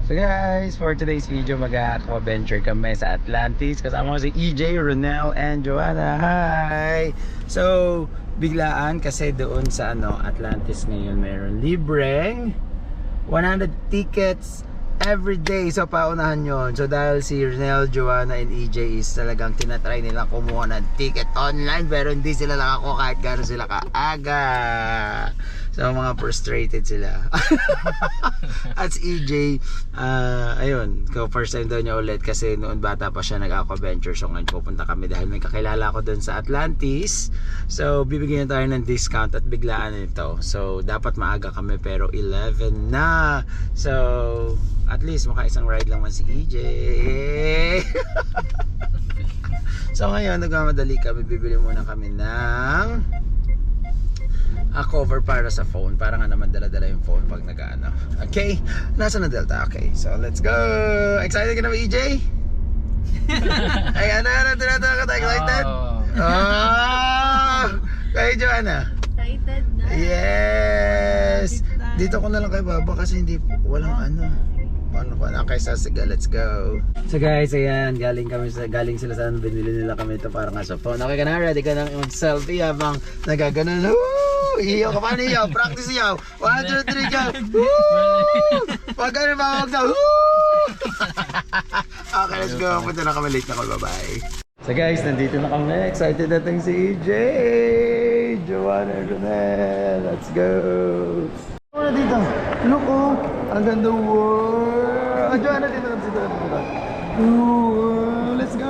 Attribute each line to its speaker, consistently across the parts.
Speaker 1: So guys, for today's video mag-aqua-venture kami sa Atlantis. Kasama ko si EJ, Ronel, and Joanna. Hi! So, biglaan kasi doon sa Atlantis ngayon meron libreng 100 tickets every day. So paunahan yon. So dahil si Ronel, Joanna, and EJ is talagang tinatry nilang kumuha ng ticket online, pero hindi sila nakakuha kahit gano'n sila kaaga. So mga frustrated sila. At si EJ, ayun, first time daw niya ulit kasi noon bata pa siya nag-aqua-venture. So ngayon pupunta kami dahil may kakilala ko doon sa Atlantis. So bibigyan tayo ng discount at biglaan ito. So dapat maaga kami pero 11 na. So at least maka-isang ride lang man si EJ. So ngayon nagmamadali kami, bibili muna kami ng cover para sa phone, para nga naman dala-dala yung phone pag nag-ano. Okay, nasa na Delta. Okay, so let's go. Excited ka na ba, EJ? Ay, ano tinatanong ka? Excited? Oh! Kayo, Joanna?
Speaker 2: Excited na.
Speaker 1: Yes! Dito ko na lang kay Baba kasi walang Okay, so sige, let's go. So guys, ayan, galing sila sa binili nila kami ito para nga sa phone. Okay ka na? Ready ka na mag-selfie habang nagaganon? Woo! Iyaw ka, paano iyaw? Practice iyaw. 1, 2, 3, go! Woo! Pag ano ba, wag na, woo! Okay, let's go. Punta na kami, late na ko, bye-bye. So guys, nandito na kami. Excited natin si EJ, Joanna, Ronel. Let's go. Ano dito? Look, oh. Ang ganda, wow. Joanna, dito. Let's go.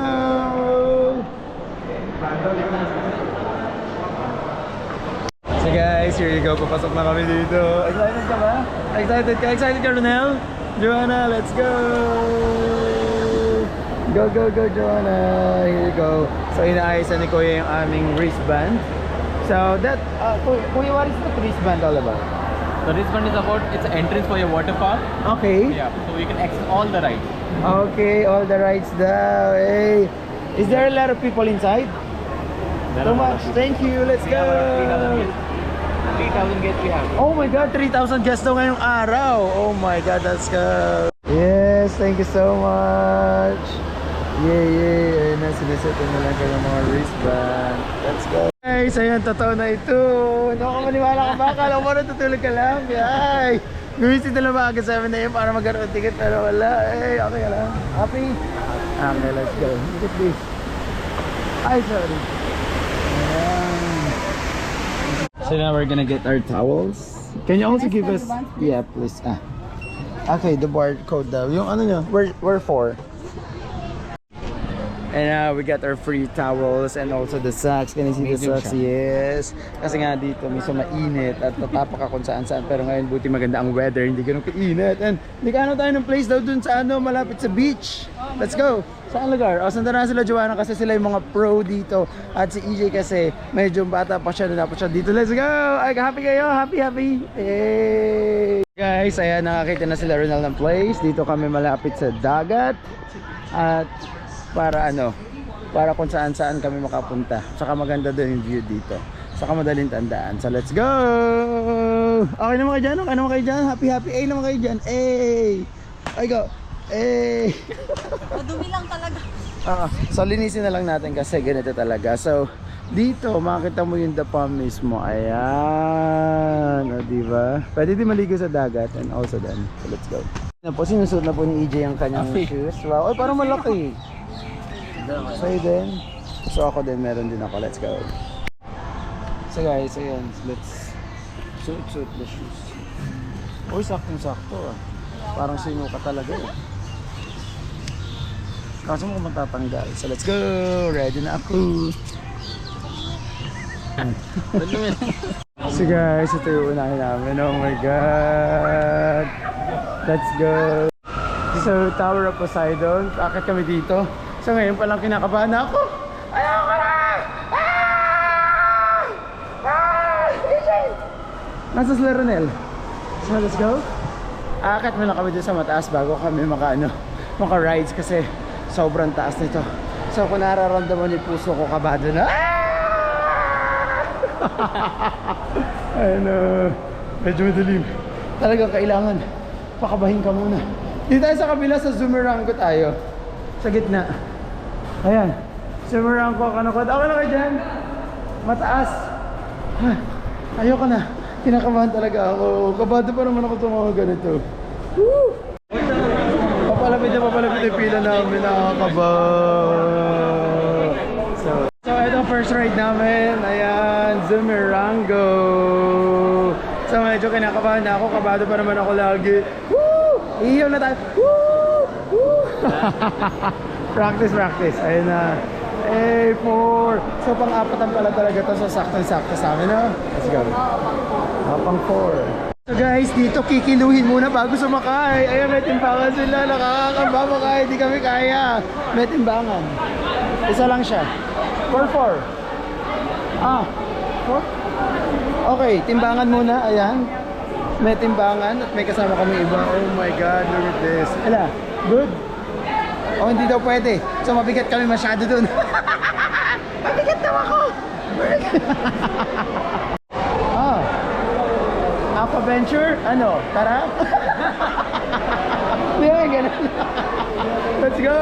Speaker 1: So guys, here you go. Papasok na kami dito. Excited ka ba? Excited ka? Excited ka, Ronel? Joanna, let's go. Go, Joanna. Here you go. So inaayisan ni Kuya yung aming wristband. So that, Kuya, what is the wristband all about?
Speaker 3: The wristband is about, it's an entrance for your water park.
Speaker 1: Okay.
Speaker 3: Yeah, so you can access all the rides.
Speaker 1: Okay, all the rides daw. Hey, is there a lot of people inside? So much. Thank you. Let's go.
Speaker 3: 3,000 guests we have.
Speaker 1: Oh my God, 3,000 guests daw ngayong araw. Oh my God, let's go. Yes, thank you so much. Yay. Ayun na, sinisetan na lang kayo ng mga wristband. Let's go. Guys, ayun, totoo na ito. Hindi ako maniwala ka ba? Kala ko natutulog ka lang. Yay. Gumising na lang ba agad 7 AM para magkaroon ng ticket, pero wala. Hey, okay ka lang. Happy? Okay, let's go. Look at this. Ay, sorry. Ayan. So now we're gonna get our towels. Can you also give us? Yeah, please. Okay, the barcode daw. Yung ano nyo? Where for? And we got our free towels and also the socks. Can you see the socks? Yes. Kasi nga dito minsan mainit at tatapak ka kung saan. Pero ngayon buti maganda ang weather, hindi ganun kainit. And nagkano tayo ng place daw dun sa malapit sa beach. Let's go. Saan lugar? O, sanda na sila, Joanna, kasi sila yung mga pro dito. At si EJ kasi medyo bata pa siya, dapat siya dito. Let's go! Ay, happy kayo? Happy! Hey! Guys, ayan, nakakita na sila Ronel ng place. Dito kami malapit sa dagat. At para kung saan kami makapunta. Saka maganda doon yung view dito. Saka madaling tandaan. So let's go! Okay naman kayo dyan? Okay naman kayo dyan? Happy! Ay naman kayo dyan! Ay! Ay go! Ay!
Speaker 2: Madumi lang talaga.
Speaker 1: So linisin na lang natin kasi ganito talaga. So dito makita mo yung dapa mismo. Ayan, diba? Pwede din maligo sa dagat and also then. So let's go. Sinusuot na po ni EJ ang kanyang shoes. Wow, ay parang malaki. Sa'yo din. So ako din, meron din ako. Let's go. So guys, ayan, let's suit the shoes. Uy, saktong-sakto ah. Parang sinuka talaga eh. Kaso mo matatanggal. So let's go. Ready na ako. So guys, ito yung unahin namin. Oh my God. Let's go. So Tower of Poseidon. Akit kami dito. So ngayon palang kinakabahan na ako. Ayoko na! Nasa sila Ronel. So let's go. Akit mo lang kami dito sa mataas bago kami maka-rides kasi sobrang taas nito. So kung nararamdaman yung puso ko, kabado na. Ayun, medyo madilim. Talagang kailangan pakabahin ka muna. Dito tayo sa kabila, sa Zumarango tayo. Sa gitna. Ayan. Zumarango, kanukod. Ako na kayo dyan. Mataas. Ayoko na. Kinakabahan talaga ako. Kabado pa naman ako tumawag ganito. Woo! Papalapit yung pila namin. Nakakaba. So ito first ride namin. Ayan, Zumarango. So medyo kinakabahan na ako. Kabado pa naman ako lagi. Woo! Iyaw na tayo. Woo! Woo! Practice. Ayun na. A4. So pang-apatan pala talaga to. So sakto-sakto sa amin, no? Let's go. Pang 4. So guys, dito kikiluhin muna bago sumakay. Ayun, may timbangan sila. Nakakakamba makaya. Hindi kami kaya. May timbangan. Isa lang siya. 4. 4? Okay, timbangan muna. Ayan. May timbangan at may kasama kami iba. Oh my God, look at this. Ala, good? Oh, hindi daw pwede. So mabigat kami masyado dun. Mabigat daw ako. Aqua Venture? Ano? Tara? Yeah, ganun. Let's go!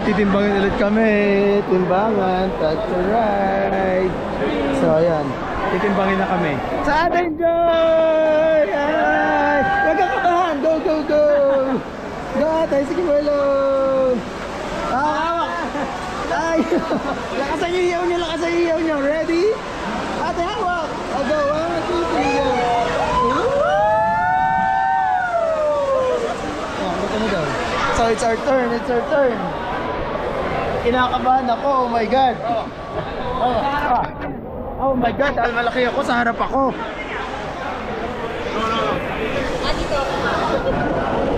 Speaker 1: Titimbangin ulit kami. Timbangan. That's right. So, ayan. Titimbangin na kami. Sa atin, Joy! Ay! Huwag kang kabahan! Go, go, go! Go, tayo sige, Milo! Hawak! Ay! Lakasan yung iyaw niyo! Ready? Ate, hawak! I'll go. 1, 2, 3, go! So, it's our turn. Kinakabahan ako, oh my God. Oh my God, dahil malaki ako, sa harap ako.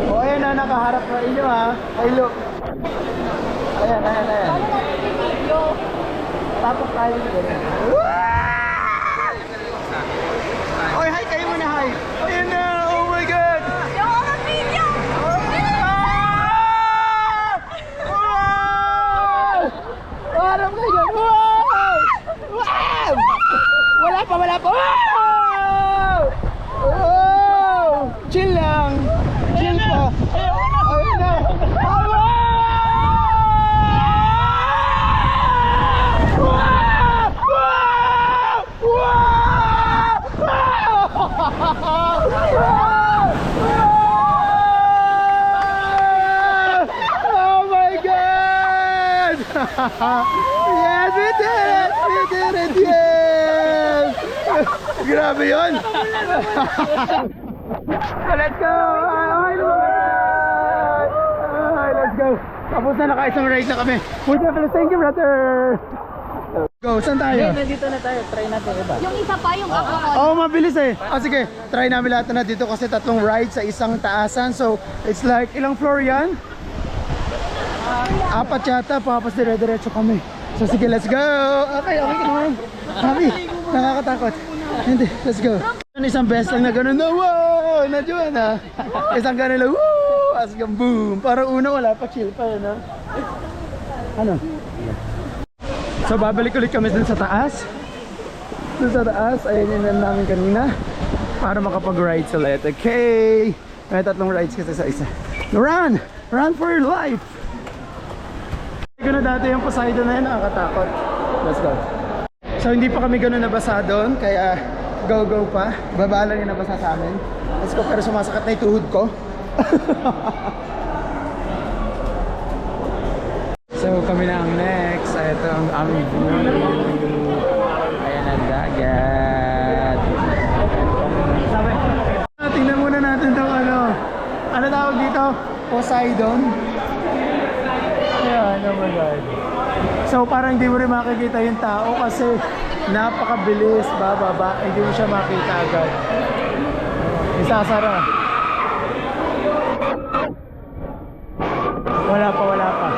Speaker 1: Oh, ayan na, nakaharap na inyo ha. Ay, look. Ayan. Tapos tayo dito. Oy, hi kayo muna, hi. Ayan na, oh my God. Harap kayo dyan. Wow! Wala pa. Wow! Chill lang. Chill pa. Ayun na. Oh my God! Yes, we did it! Yes! Grabe yun! Let's go! Let's go! Tapos na, naka-isang ride na kami. Thank you, brother! Go, saan tayo?
Speaker 3: Nandito na tayo. Try natin iba.
Speaker 2: Yung isa pa, yung aqua.
Speaker 1: Oo, mabilis eh. Sige, try namin lahat na dito kasi 3 rides sa isang taasan. So, it's like, ilang floor yan? 4 yata, tapos dire-diretso kami. So sige, let's go! Okay ka naman. Happy, nakakatakot. Hindi, let's go. Isang best lang na gano'n na, wow! Nadyo na. Isang gano'n lang, woo! Asgang boom! Parang una wala pa, chill pa yun, no? Ano? So babalik ulit kami dun sa taas. Ayun yun namin kanina. Para makapag-ride ulit. Okay! May 3 rides kasi sa isa. Run! Run for your life! Gano'n dati yung Poseidon na yun, nakakatakot. Let's go. So hindi pa kami gano'n nabasa doon, kaya go pa. Baba lang yung nabasa sa amin. Let's go, pero sumasakit na yung tuhod ko. So kami na ang next. Ito ang aming view. Ayan ang dagat. Tingnan muna natin itong ano tawag dito? Poseidon. Ayan, oh my God. So parang hindi mo rin makikita yung tao kasi napakabilis bababa. Hindi mo siya makita agad. Isasara. Wala pa.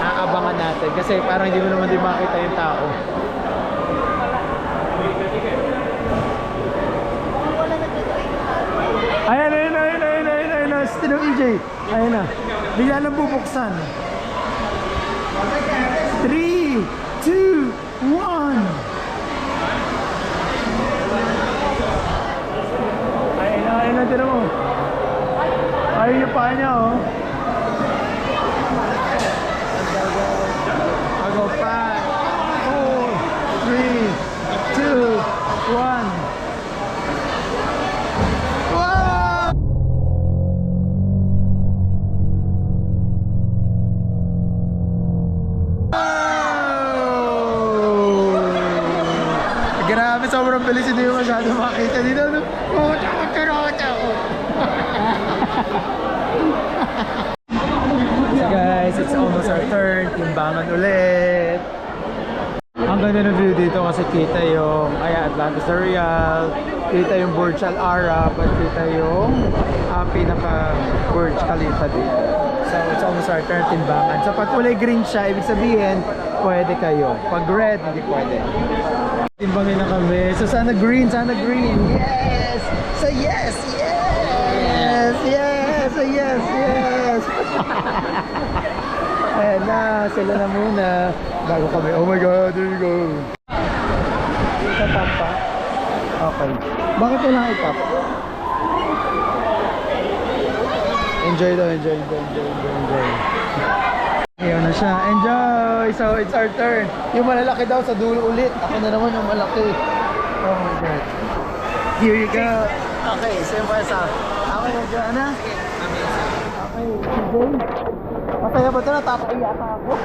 Speaker 1: Aabangan natin kasi parang hindi mo naman din makita yung tao. Ayan. Tinong EJ. Ayan na. Bigla nang bubuksan. 3, 2, 1. Ayun na, tira mo. Ayun yung paa niya, oh. I'll go 5, 4, 3, 2, 1. Wow! Grabe, sobrang bilis, hindi mo masyado makita dito. So guys, it's almost our turn. Timbangan ulit. Ang ganda ng view dito kasi kita yung Atlantis Real, kita yung Burj Al Arab, at kita yung pinaka Burj Khalifa dito. So it's almost our turn, Timbangan. So pag kulay green siya, ibig sabihin pwede kayo. Pag red, hindi pwede. Timbangin na kami. So sana green, sana green. Yes! So yes, yes! Yes! So yes, yes! Ayan na, sila na muna. Bago kami. Oh my God, there you go. Itatap pa? Okay. Bakit walang itap? Enjoy daw, enjoy. Ayun na siya. Enjoy! So, it's our turn. Yung malalaki daw sa dulo ulit. Ako na naman yung malaki. Oh my God. Here you go. Okay, so yung sa ako yung Joanna. Okay, CJ. Masaya ba ito? Natapaiyak ako.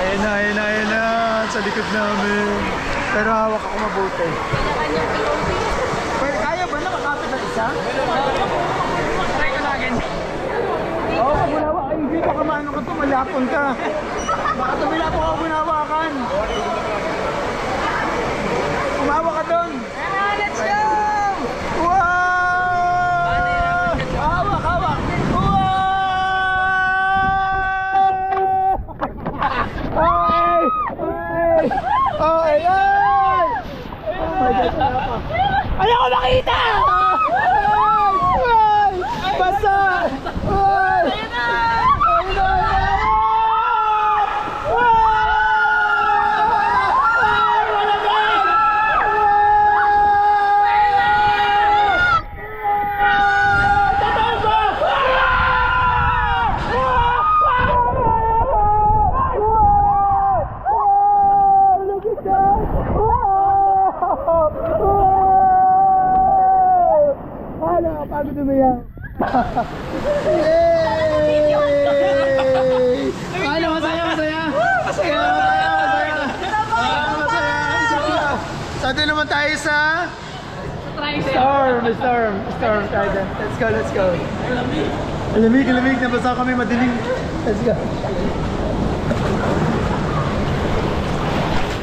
Speaker 1: Ayun na. Sa likod namin. Pero hawak ako mabuti. Pero kaya ba na makapit ng isa? Try ko lagin. Oo, pag bunawa ka, hindi baka maano ka ito, malapon ka. Baka tumila po ako bunawakan. Umawa ka doon. Let's go! Wow! Hawak! Wow! Ay! Oh my God, ayoko makita! Ay! Basta! Ay! Pagod umiyak. Yay! Ano, masaya. Masaya. Saan naman tayo sa Storm Garden. Let's go. Lamig. Nabasa kami madilim. Let's go.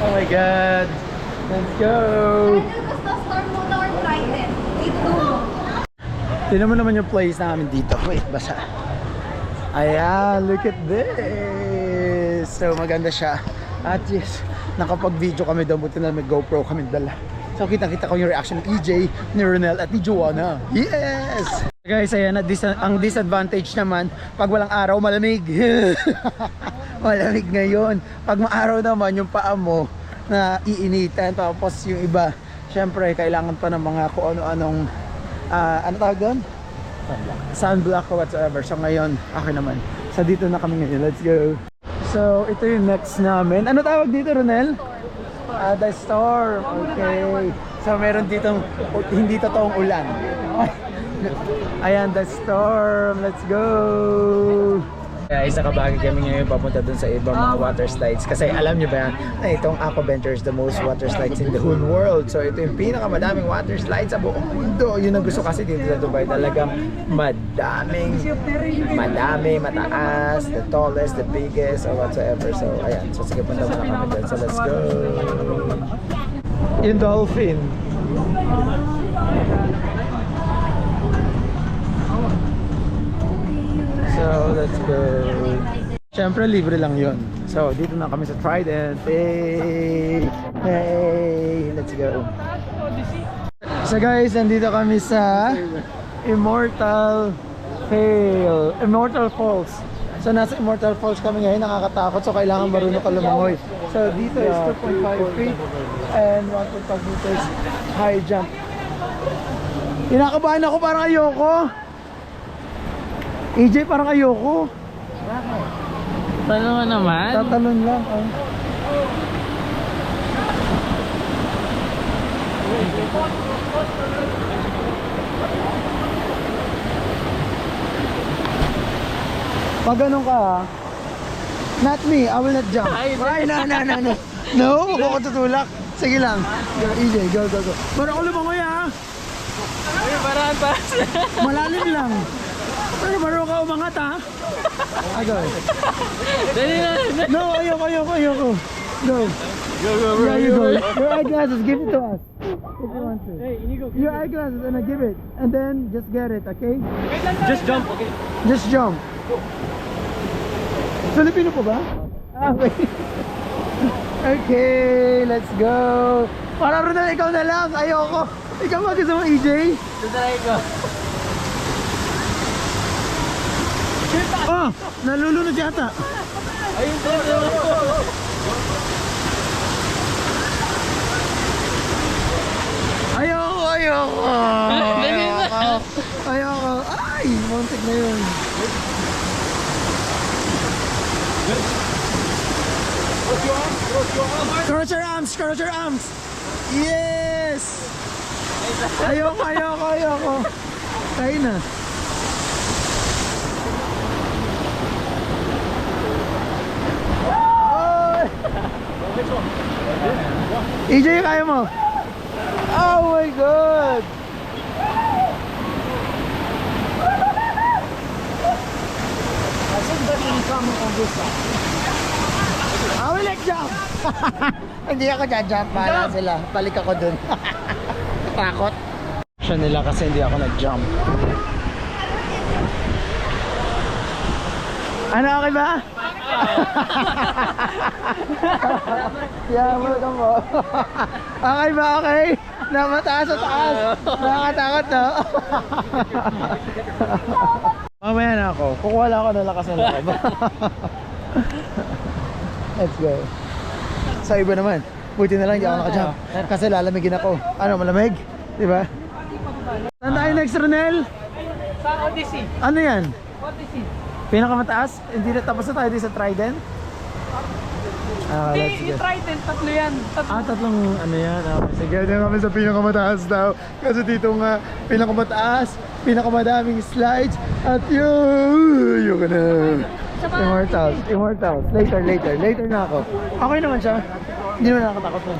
Speaker 1: Oh my God. Let's go.
Speaker 2: Basta storm muna or Trident. Ito.
Speaker 1: Tignan mo naman yung place namin dito. Wait, basa. Ayan, look at this. So maganda siya. At yes, nakapag-video kami doon. Buti na may GoPro kami dala. So kita-kita ko yung reaction ni EJ, ni Ronel at ni Joanna. Yes! Guys, ayan, ang disadvantage naman, pag walang araw, malamig. Malamig ngayon. Pag maaraw naman, yung paa mo na iinitan. Tapos yung iba, syempre, kailangan pa ng mga kung ano-anong ano tawag doon? Sunblock or whatsoever. So ngayon, akin naman. So dito na kami ngayon. Let's go. So ito yung next namin. Ano tawag dito, Ronel? The storm. Okay. So meron ditong hindi totoong ulan. Ayan, the storm. Let's go. Isa kabagi kami ngayon papunta dun sa ibang mga water slides kasi alam nyo ba na itong Aquaventure is the most water slides in the whole world. So ito yung pinakamadaming water slides sa buong mundo. Yun ang gusto kasi dito sa Dubai, talagang madami, mataas, the tallest, the biggest or whatsoever. So ayan, so sige, punta muna kami dyan. So let's go. Yung dolphin. So, let's go. Siyempre, libre lang yun. So, dito na kami sa Trident. Hey! Let's go. So guys, nandito kami sa Immortal Falls. So, nasa Immortal Falls kami ngayon. Nakakatakot. So, kailangan marunong ka lumangoy. So, dito is 2.5 feet. and 1.5 meters high jump. Kinakabahan ako, parang ayoko. EJ, parang ayoko.
Speaker 3: Paano naman?
Speaker 1: Tatalon lang. Oh. Pag ganun ka, not me, I will not jump. Ay, no. No, huwag ako tutulak. Sige lang. Go, EJ, go. Parang ako lumangoy ha.
Speaker 3: Ay, parang taas.
Speaker 1: Malalim lang. Pero marunong ka umangat ha. Go.
Speaker 3: Dali na.
Speaker 1: No, ayoko. Go. Yeah, you go. Your eyeglasses, give it to us. If you want to. Your eyeglasses and I give it. And then just get it, okay?
Speaker 3: Just jump, okay?
Speaker 1: Just jump. Filipino po ba? Okay. Okay, let's go. Para Ronald, ikaw na lang. Ayoko. Ikaw ba gusto mo, EJ?
Speaker 3: Tutry ko.
Speaker 1: Oh, nalulunod yata.
Speaker 3: Ayun, tutry ko.
Speaker 1: Ayoko.
Speaker 3: Dali na.
Speaker 1: Ayoko. Ay, muntik na yun. Cross your arms. Yes. Ayoko. Kaya na. EJ, kaya mo? Oh my God! I will like jump! Hindi ako jump, bahala sila. Balik ako dun. Takot. Siya nila kasi hindi ako nag-jump. Ano, okay ba? Yeah, welcome po. Okay ba, okay? Namataas sa taas. Nakakatakot, no? Mamaya na ako. Kukuha lang ako ng lakas ng loob. Let's go. Sa iba naman, buti na lang hindi ako nakajump. Kasi lalamigin ako. Ano, malamig? Diba? Saan tayo next, Ronel?
Speaker 3: Sa Odyssey.
Speaker 1: Ano yan?
Speaker 3: Odyssey.
Speaker 1: Pinakamataas? Hindi na tapos na tayo din sa Trident? Let's go.
Speaker 3: Yung Trident, tatlo yan.
Speaker 1: Tatlong ano yan. Okay. Sige, dyan kami sa pinakamataas daw. Kasi dito nga, pinakamataas, pinakamadaming slides, at yun ka na. Immortals. Later na ako. Okay naman siya. Hindi naman nakakatakot na.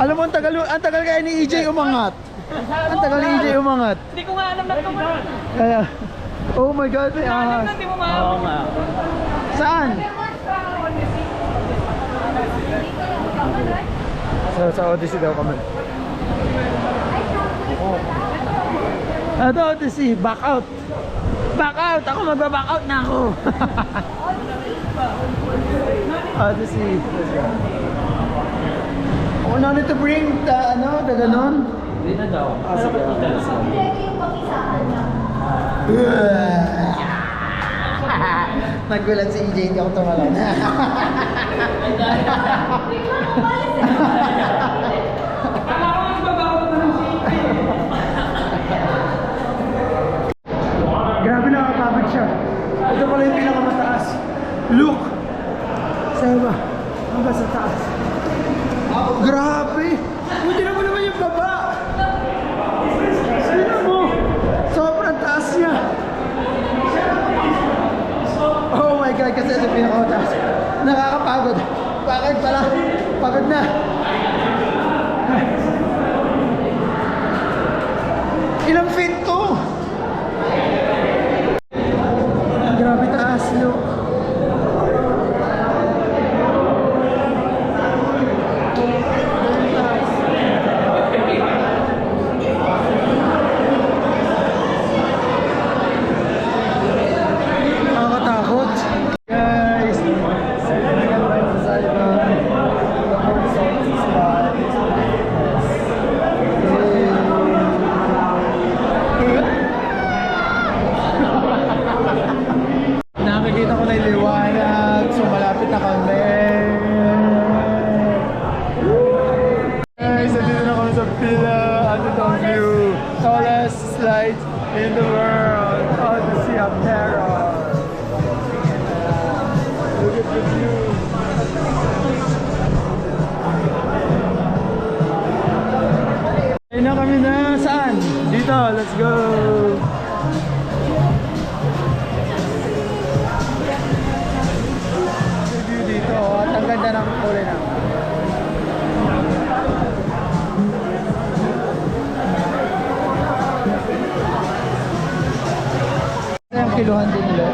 Speaker 1: Alam mo, ang tagal kaya ni EJ umangat.
Speaker 3: Hindi ko nga alam na ito mo.
Speaker 1: Kaya, oh my God, may ahas.
Speaker 3: Hindi mo maalam. Oo nga.
Speaker 1: Saan? Sa Odyssey daw kami. Ito, Odyssey, back out. Ako magba-back out na ako. Odyssey. Oh, no need to bring the ganon?
Speaker 3: Hindi na daw.
Speaker 1: Sige. Naggulat si EJ, hindi ako tumalon. Grabe, nakakapagod siya. Ito pala yung pinakamataas. Look! Sa iba, hanggang sa taas. Grabe! Buti na mo naman yung baba! Sino mo? Sobrang taas niya! Oh my God, kasi ito pinakamataas. Nakakapagod. Bakit pala? Pagod na. kami sa Pila, ano tong view. Tallest slide in the world. Oh, the Sea of Terror. Look at the view. Ayun na kami na. Saan? Dito, let's go. View dito, at ang ganda ng kulay na. Ang kiluhan din nila.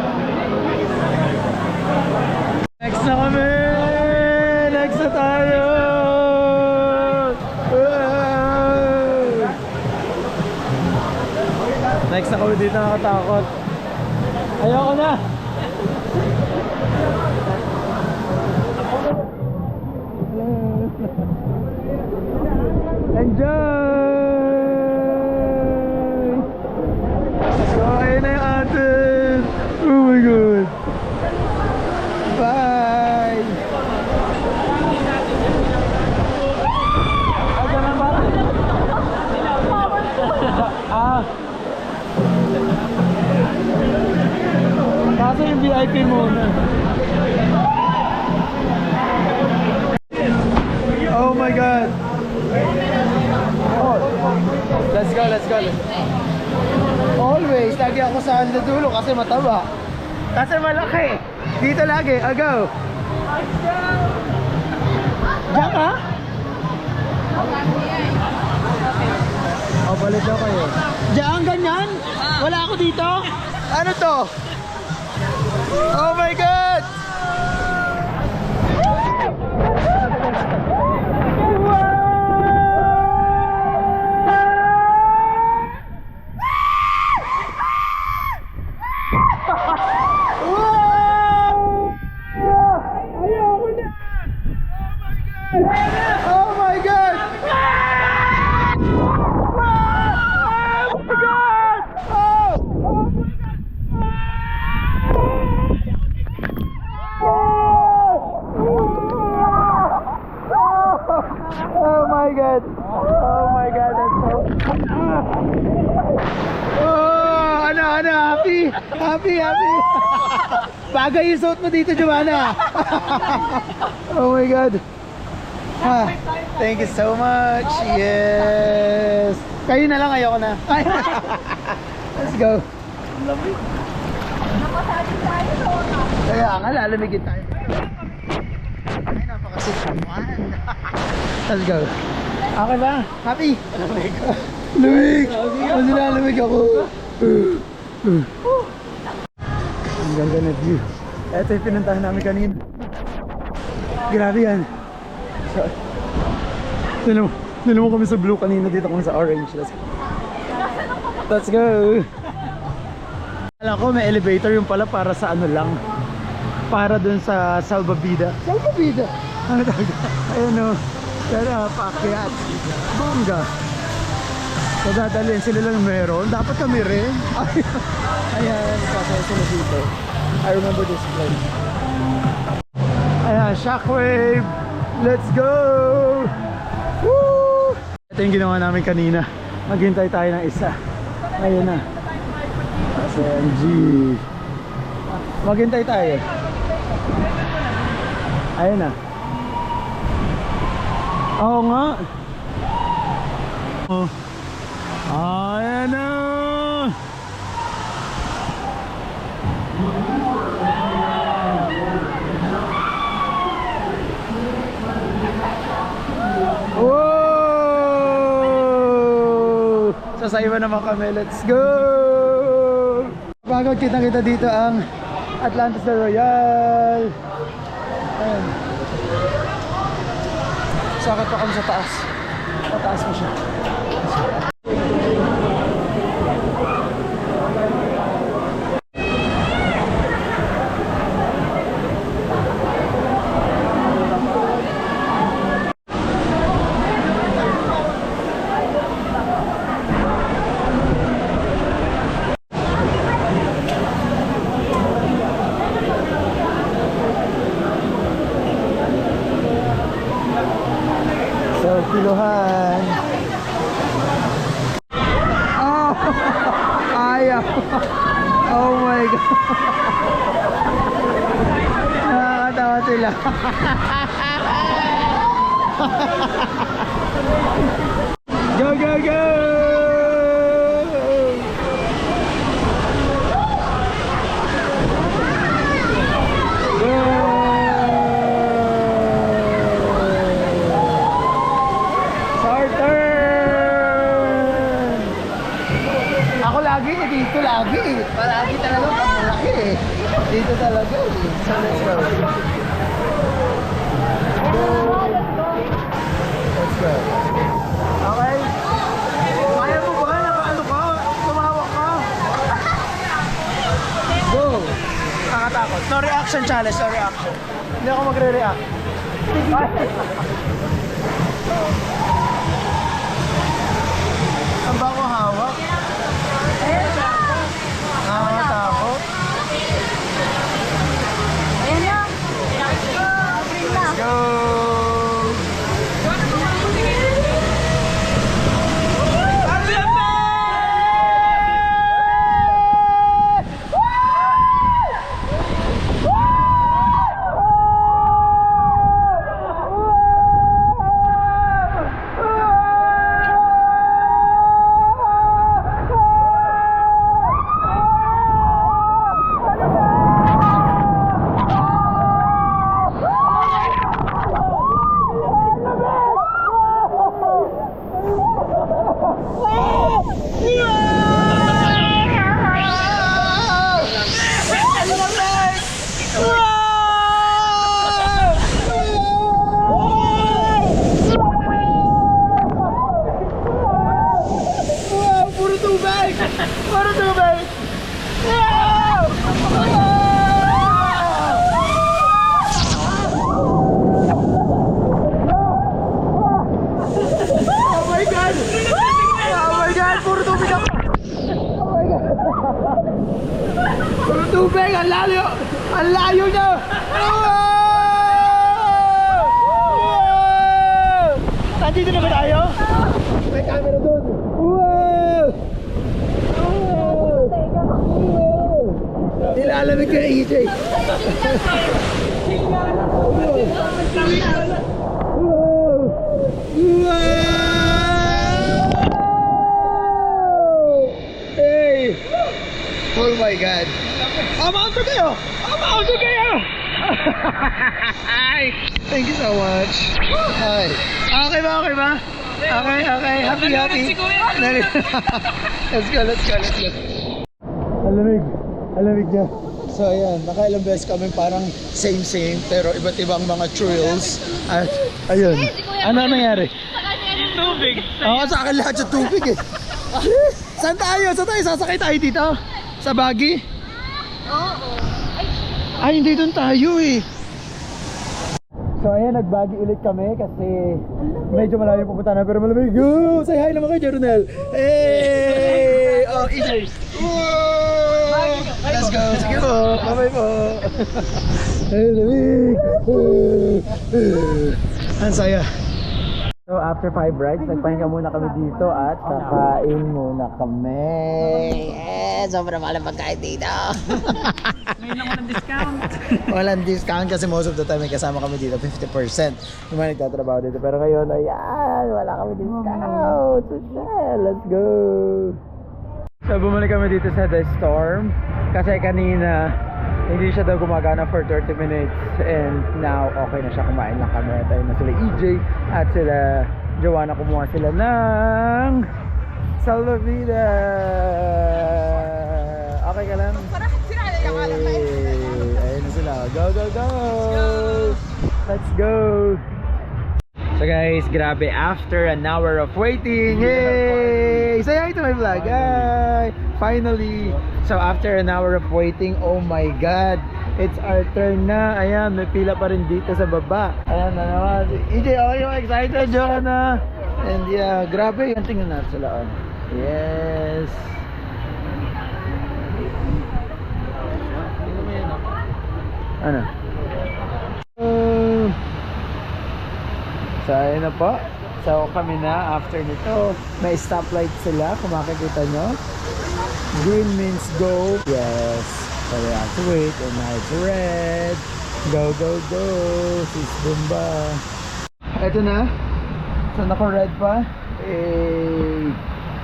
Speaker 1: Next na kami! Next na tayo! Wow! Next na kami dito, nakatakot. Ayoko na! Enjoy! So, ayun na yung atin! Oh my God! Bye! Ay, ganun ba? Ah! Kaso yung VIP muna. Oh my God! Oh. Let's go, let's go. Always, lagi ako sa dulo kasi mataba. Kasi malaki. Dito lagi, go. Diyan ka? Oh, balik daw kayo. Diyan, ganyan? Wala ako dito? Ano to? Oh my God! Oh my God! Oh my God! Oh my God! That's so... Oh, ano, happy! Happy! Bagay yung suot mo dito, Joanna! Oh my God! Ah, thank you so much! Yes! Kayo na lang, ayoko na. Let's go!
Speaker 2: Napasali tayo doon.
Speaker 1: Kaya nga, lalamigin tayo. Ay, napakasikawan. Let's go. Okay ba? Happy? Lamig. Lamig! Kasi lalamig ako. Ang ganda na view. Ito yung pinuntahan namin kanina. Grabe yan. Tinan mo kami sa blue kanina, dito kami sa orange. Let's go. Alam ko may elevator yung pala para sa ano lang. Para dun sa Salvavida. Salvavida? Ano tawag? Ayan o. Tara, paakyat. Bongga. So dadalhin sila lang meron. Dapat kami rin. Ayan, kasaya sila dito. I remember this place. Ayan, Shockwave. Let's go! Woo! Ito yung ginawa namin kanina. Maghintay tayo ng isa. Ayun na. SMG. Maghintay tayo. Ayun na. Oo nga. Oh. Ayan na. Whoa! Sa iba naman kami. Let's go! Bago kita dito ang Atlantis de Royal. Ayan. Sakit pa kami sa taas. Pataas mo siya. So, kiluhan. Go, go, go! Sartan! Ako lagi, dito lagi. Palagi talaga pag malaki eh. Dito talaga eh. So let's go. Let's go. Okay. Kaya mo ba? Nakaano ka? Tumawak ka? Go! Nakakatakot. No reaction challenge, no reaction. Hindi ako magre-react. Ang ba ko hawak? Nakakatakot.
Speaker 2: Ayan na. Bring na.
Speaker 1: Go! Tubig! Ang layo! Ang layo niya! Nandito na ba tayo? May camera doon! Wow! Nilalamig ka EJ! Hey! Oh my God! Amaunto kayo! Amaunto kayo! Hi! Thank you so much! Hi! Okay ba? Okay ba? Okay, okay. Happy, happy. Let's go, let's go, let's go. Alamig. Alamig niya. So ayan, nakailang beses kami parang same pero iba't ibang mga thrills. At ayun. Ano nangyari?
Speaker 3: Tubig.
Speaker 1: Oo, sa akin lahat yung tubig eh. Saan tayo? Saan tayo? Sasakay tayo dito? Sa buggy?
Speaker 2: Oo.
Speaker 1: Ay, hindi doon tayo eh. So ayan, nag-buggy ulit kami kasi medyo malayo pupunta na pero malamig. Go! Say hi naman kay Joronel. Hey! Oh, easy. Let's go. Sige po. Bye-bye po. Hey, lamig. Ang saya. So after 5 rides, nagpahinga muna kami dito at kakain muna kami. Sobrang mahal ang pagkain dito.
Speaker 3: Ngayon lang walang discount.
Speaker 1: Walang discount kasi most of the time may kasama kami dito, 50%. Yung mga nagtatrabaho dito. Pero ngayon, ayan, wala kami discount. So, let's go. So bumalik kami dito sa The Storm kasi kanina hindi siya daw gumagana for 30 minutes and now okay na siya, kumain lang kami. Tayo na sila EJ at sila Joanna, kumuha sila ng Salvavida. Okay ka lang? Ayun na sila. Go, go, go! Let's go! So guys, grabe, after an hour of waiting, yay! Say hi to my vlog, hi! Finally! So after an hour of waiting, oh my God! It's our turn na. Ayan, may pila pa rin dito sa baba. Ayan na naman. EJ, okay yung excited, Joanna? And yeah, grabe. Tingnan natin sila. Oh. Yes! Ano? So ayun na po. So kami na after nito. May stoplight sila kung makikita nyo. Green means go. Yes. So we have to wait. And now it's red. Go, go, go! Sis Bumba! Eto na. So naka-red pa.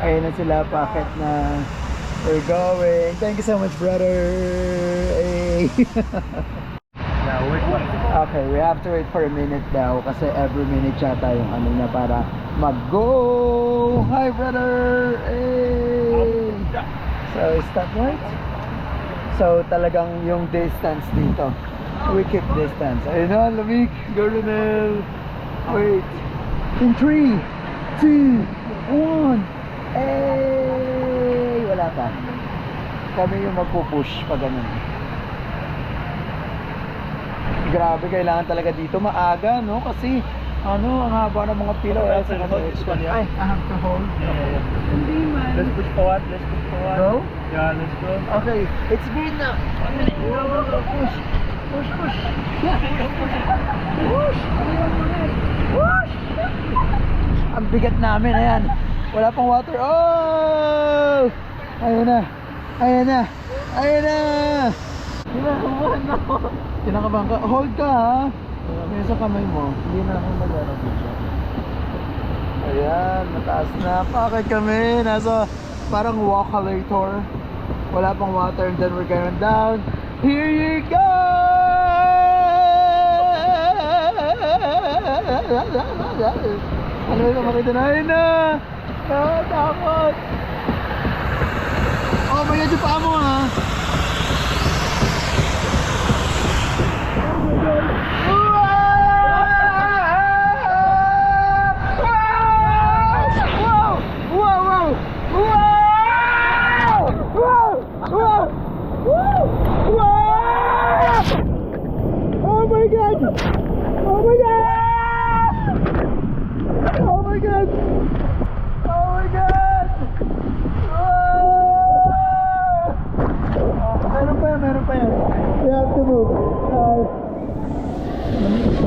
Speaker 1: Ayun na sila, packet na. We're going. Thank you so much, brother. Okay, we have to wait for a minute daw kasi every minute yata yung ano na para mag-go. Hi, brother. So, is that right? So, talagang yung distance dito. We keep distance. Ayun na, lamig. Go, Ronel. Wait. In 3, 2, 1. Wala pa. Kami yung magpupush pag ganun. Grabe, kailangan talaga dito maaga, no? Kasi ano, ang haba ng mga pila. Ay, I have to hold.
Speaker 3: Hindi man. Let's push forward. Let's push forward.
Speaker 1: Go?
Speaker 3: Yeah, let's go.
Speaker 1: Okay, it's green now. Push. Push, push. Yeah. Push. Push. Ang bigat namin, ayan. Wala pang water. Oh! Ayun na. Ayun na. Ayun na. Kinakabahan na ako. Kinakabahan ka. Hold ka, ha? May sa kamay mo. Hindi na ako mag-ano dito. Ayan, mataas na. Bakit kami? Nasa parang walk-a-lator. Wala pang water and then we're going down. Here you go! Ano yung makita na? Ayun na! Takot! Oh my God, yung paa mo, ha? Meron pa yan. We have to move.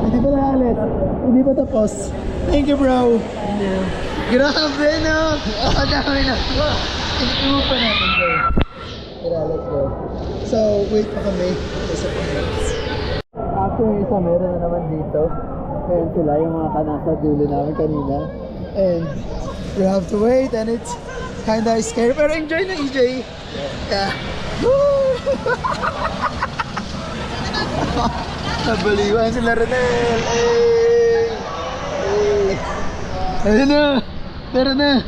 Speaker 1: Hindi pa naalis. Hindi pa tapos. Thank you, bro. Thank you. Grabe, no? Ang dami na. I-move pa natin, bro. Tara, let's go. So, wait pa kami. After yung isa, meron na naman dito. Ayan sila, yung mga kanasa dulo namin kanina. And we have to wait and it's kinda scary. Pero enjoy na, EJ. Yeah. Woo! Nabaliwan sila Ronel. Ayun na. Tara na.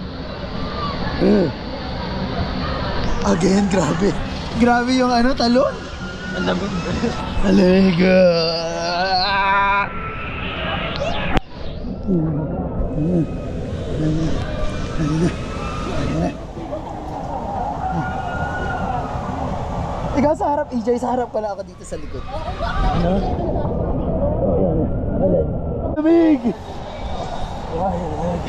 Speaker 1: Again, grabe. Grabe yung ano, talon.
Speaker 3: Ang lamig.
Speaker 1: Alega. Ikaw sa harap, EJ, sa harap pala ako dito sa likod. Ano? Alin? Lamig! Ay, lamig.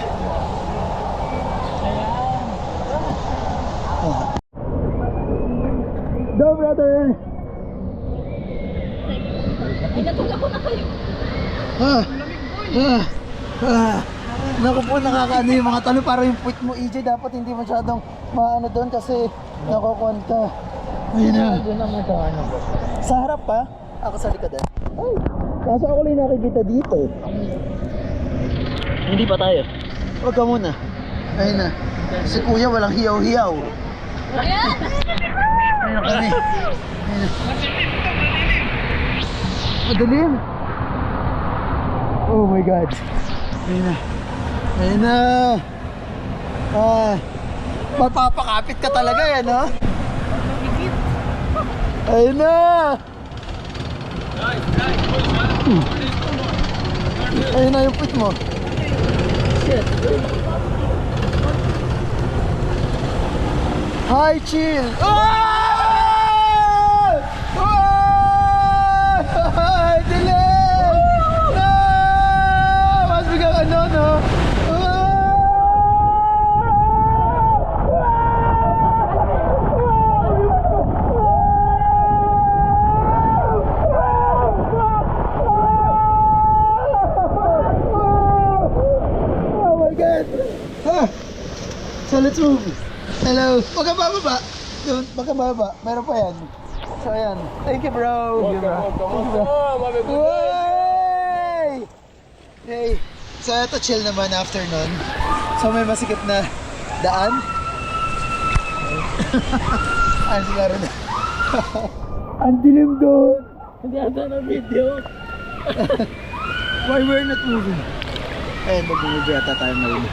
Speaker 1: Go, brother!
Speaker 2: Ay, natulak ko na kayo.
Speaker 1: Naku po, nakakaano yung mga talo. Para yung puwit mo, EJ, dapat hindi masyadong maano doon kasi nakukuhan ka. Ayun na. Sa harap pa? Ako sa likod eh. Ay, kaso ako lang nakikita dito.
Speaker 3: Hindi pa tayo.
Speaker 1: Huwag ka muna. Ayun na. Si kuya walang hiyaw-hiyaw.
Speaker 2: Ayan!
Speaker 1: Ayun na kami. Ayun na. Madilim. Oh my God. Ayun na. Ayun na. Mapapakapit ka talaga yan, no? Ayun na. Ayun na yung puwit mo. Shit. Hi, chill. Dilim! No! Mas biglang ano, no? Oh my God! So let's move. Hello. Huwag kang bababa. Huwag kang bababa. Meron pa yan. So ayan. Thank you bro. Thank you, bro. Hey! Hey! So ito chill naman after nun. So may masikip na daan. Ay, sila rin. Ang dilim doon.
Speaker 3: Hindi ata na video.
Speaker 1: Why we're not moving? Ayun, mag-move yata tayo ngayon.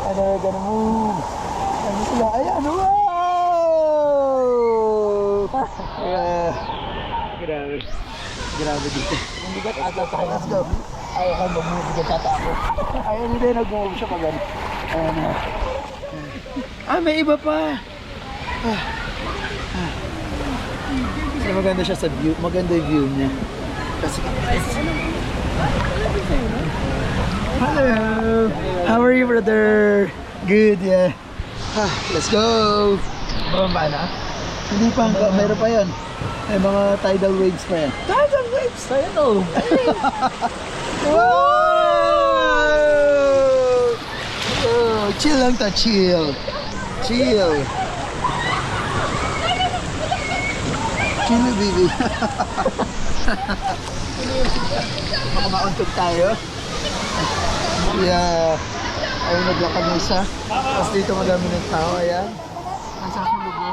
Speaker 1: Ano, gonna move. Ano sila? Ayan, wow! Grabe. Grabe dito.
Speaker 3: Hindi ka ata tayo.
Speaker 1: Let's go. Ayaw ka mag-move. Bigat ata ako. Ayun, hindi. Nag-move siya pag ano. Ayan na. May iba pa. So, maganda siya sa view. Maganda yung view niya. Kasi... Hello! How are you, brother? Good, yeah. Let's go! Bumaba na? Hindi pa. Meron pa yan. May mga tidal waves pa yan.
Speaker 3: Tidal waves! Tayo to!
Speaker 1: Wow! Oh, chill lang ta, chill. Chill. Chill, baby. Baka mauntog tayo. Yeah. Ayun, naglakad na isa. Tapos dito madami ng tao. Ayan. Ang sasulog mo.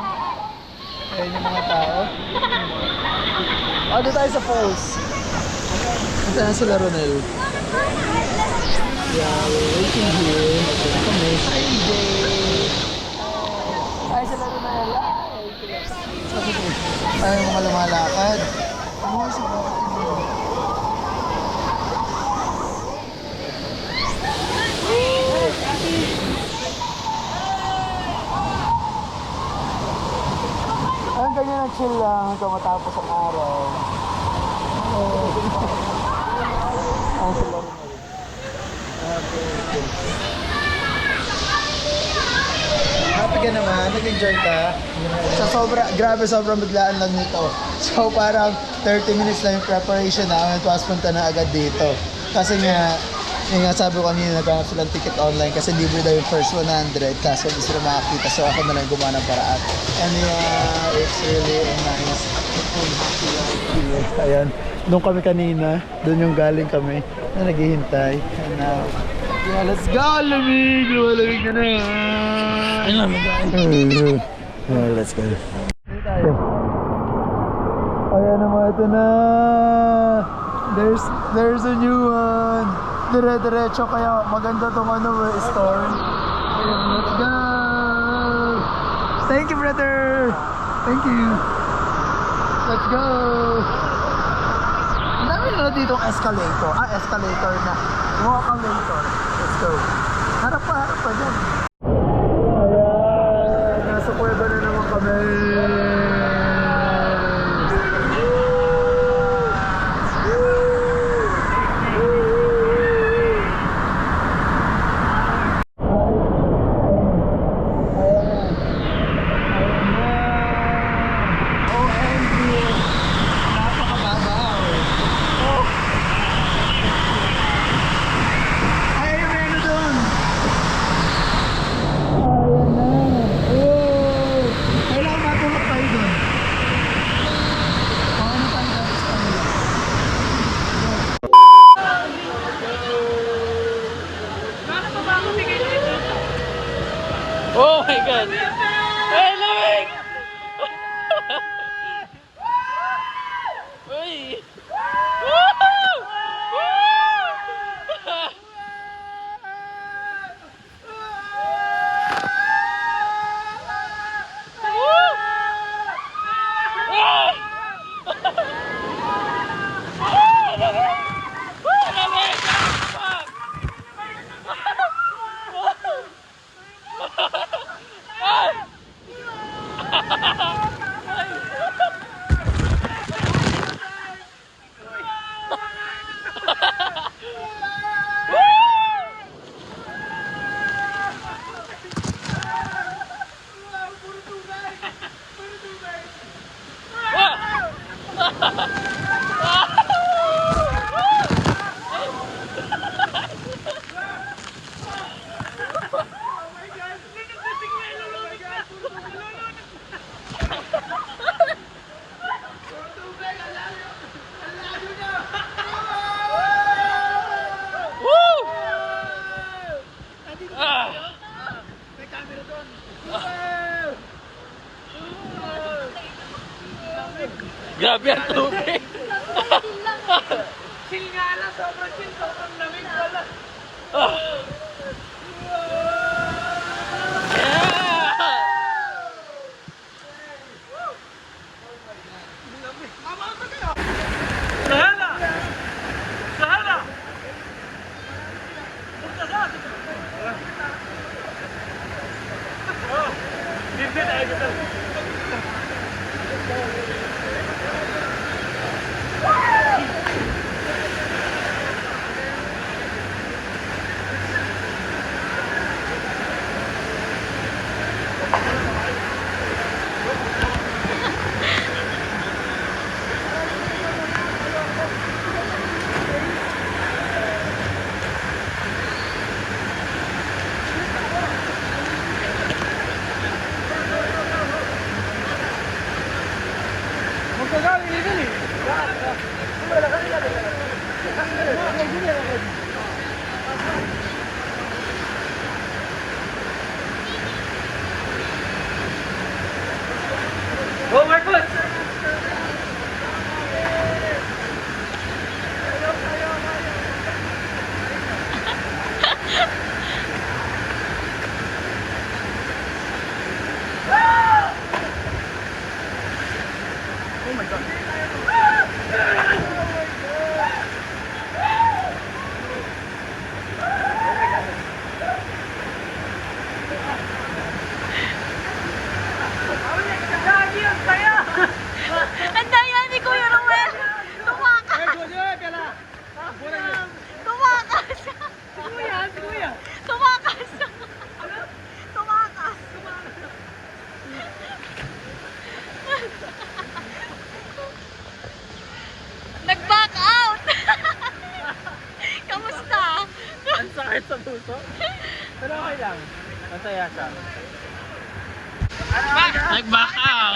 Speaker 1: Ayan yung mga tao. Doon tayo sa falls. Nasaan na sila, Ronel? Yeah, we're waiting here. Kami. Hi, DJ. Hi, sila, Ronel. Ay, mga lumalakad. Ano sa bakit mo? Ang ganyan na chill lang hanggang matapos ang araw. Ang sila rin. Happy ka naman? Nag-enjoy ka? So sobrang biglaan lang nito. So parang 30 minutes lang yung preparation namin tapos punta na agad dito. Kasi nga, yung nga sabi ko kanina, naghanap silang ticket online kasi libre daw yung first 100 kaso hindi sila makakita. So ako na lang gumawa ng paraan. And yeah, it's really nice. Ayan, doon kami kanina, doon yung galing kami na naghihintay. And now, yeah, let's go! Lamig! Lumalamig na na!
Speaker 3: Ayun lang,
Speaker 1: Let's go. Dito tayo. Ayan naman, ito na! There's a new one! Dire-diretso kaya maganda tong store. Ayan, let's go! Thank you, brother! Thank you! Let's go! Ang dami na dito escalator. Escalator na. Walk-alator. Let's go. Harap pa dyan. Ayan, nasa kuweba na naman kami.
Speaker 3: Grabe ang tubig.
Speaker 4: Chill nga lang, sobrang chill, sobrang lamig pala. Sahala! Sahala! Punta sa atin! Oh, hindi na ito. Oh my God! Oh my God!
Speaker 2: Ang daya ni Kuya Ruel! Tumakas! Tumakas!
Speaker 4: Kuya!
Speaker 2: Tumakas! Tumakas! Nag-back out! Kamusta?
Speaker 3: Ang sakit sa puso. Pero okay lang. Masaya siya. Nag-back out.